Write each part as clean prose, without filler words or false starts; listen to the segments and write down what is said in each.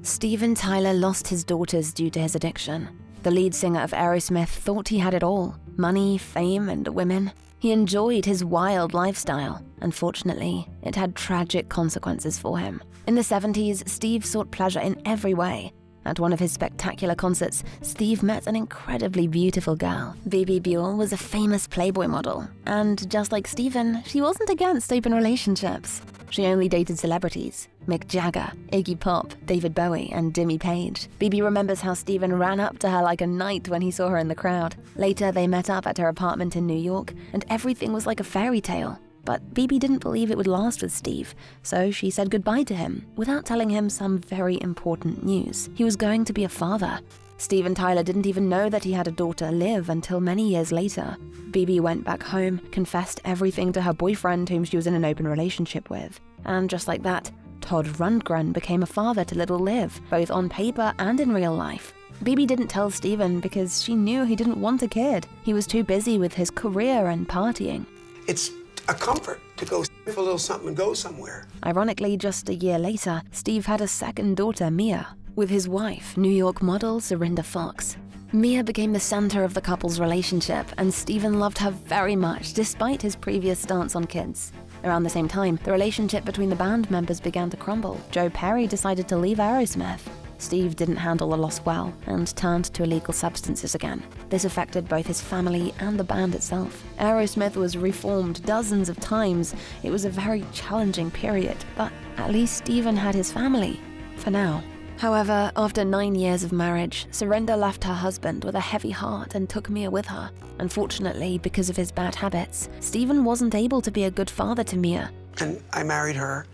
Steven Tylor lost his daughters due to his addiction. The lead singer of Aerosmith thought he had it all: money, fame, and women. He enjoyed his wild lifestyle. Unfortunately, it had tragic consequences for him. In the 70s, Steve sought pleasure in every way. At one of his spectacular concerts, Steve met an incredibly beautiful girl. Bebe Buell was a famous Playboy model, and just like Steven, she wasn't against open relationships. She only dated celebrities: Mick, Jagger, Iggy Pop, David Bowie, and Jimmy Page. Bebe remembers how Steven ran up to her like a knight when he saw her in the crowd. Later, they met up at her apartment in New York, and everything was like a fairy tale. But Bebe didn't believe it would last with Steve, so she said goodbye to him without telling him some very important news. He was going to be a father. Steven Tylor didn't even know that he had a daughter, Liv, until many years later. Bebe went back home, confessed everything to her boyfriend whom she was in an open relationship with. And just like that, Todd Rundgren became a father to little Liv, both on paper and in real life. Bebe didn't tell Steven because she knew he didn't want a kid. He was too busy with his career and partying. It's a comfort to go sniff a little something and go somewhere. Ironically, just a year later, Steve had a second daughter, Mia, with his wife, New York model Sirinda Fox. Mia became the center of the couple's relationship, and Steven loved her very much, despite his previous stance on kids. Around the same time, the relationship between the band members began to crumble. Joe Perry decided to leave Aerosmith. Steve didn't handle the loss well and turned to illegal substances again. This affected both his family and the band itself. Aerosmith was reformed dozens of times. It was a very challenging period, but at least Steven had his family, for now. However, after 9 years of marriage, Sirinda left her husband with a heavy heart and took Mia with her. Unfortunately, because of his bad habits, Steven wasn't able to be a good father to Mia. And I married her,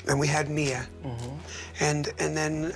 and we had Mia. And then,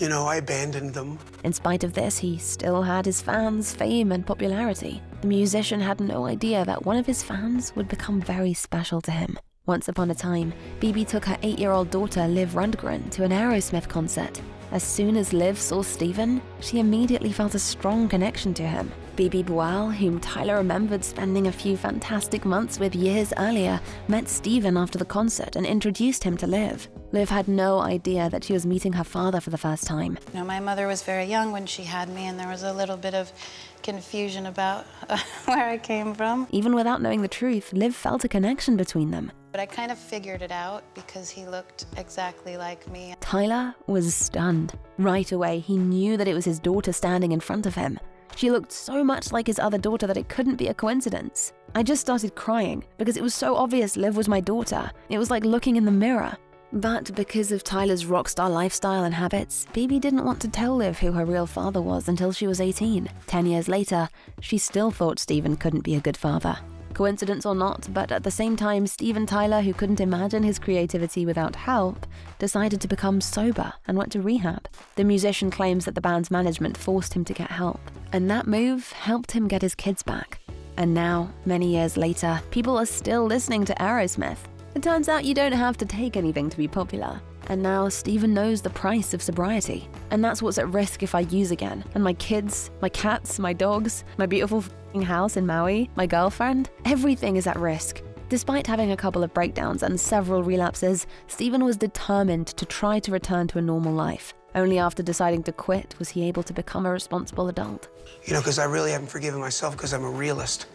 I abandoned them. In spite of this, he still had his fans, fame, and popularity. The musician had no idea that one of his fans would become very special to him. Once upon a time, Bebe took her 8-year-old daughter, Liv Rundgren, to an Aerosmith concert. As soon as Liv saw Steven, she immediately felt a strong connection to him. Bebe Buell, whom Tylor remembered spending a few fantastic months with years earlier, met Steven after the concert and introduced him to Liv. Liv had no idea that she was meeting her father for the first time. My mother was very young when she had me, and there was a little bit of confusion about where I came from. Even without knowing the truth, Liv felt a connection between them. But I kind of figured it out because he looked exactly like me. Tylor was stunned. Right away, he knew that it was his daughter standing in front of him. She looked so much like his other daughter that it couldn't be a coincidence. I just started crying because it was so obvious Liv was my daughter. It was like looking in the mirror. But because of Tylor's rockstar lifestyle and habits, Bebe didn't want to tell Liv who her real father was until she was 18. 10 years later, she still thought Steven couldn't be a good father. Coincidence or not, but at the same time, Steven Tylor, who couldn't imagine his creativity without help, decided to become sober and went to rehab. The musician claims that the band's management forced him to get help, and that move helped him get his kids back. And now, many years later, people are still listening to Aerosmith. It turns out you don't have to take anything to be popular. And now Steven knows the price of sobriety. And that's what's at risk if I use again. And my kids, my cats, my dogs, my beautiful house in Maui, my girlfriend, everything is at risk. Despite having a couple of breakdowns and several relapses, Steven was determined to try to return to a normal life. Only after deciding to quit was he able to become a responsible adult. Because I really haven't forgiven myself because I'm a realist.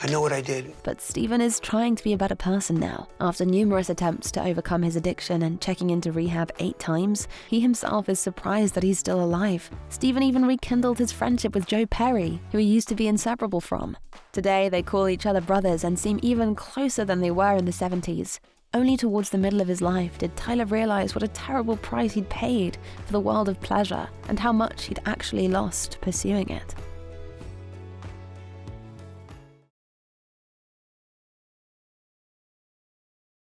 I know what I did. But Steven is trying to be a better person now. After numerous attempts to overcome his addiction and checking into rehab 8 times, he himself is surprised that he's still alive. Steven even rekindled his friendship with Joe Perry, who he used to be inseparable from. Today, they call each other brothers and seem even closer than they were in the 70s. Only towards the middle of his life did Tylor realize what a terrible price he'd paid for the world of pleasure and how much he'd actually lost pursuing it.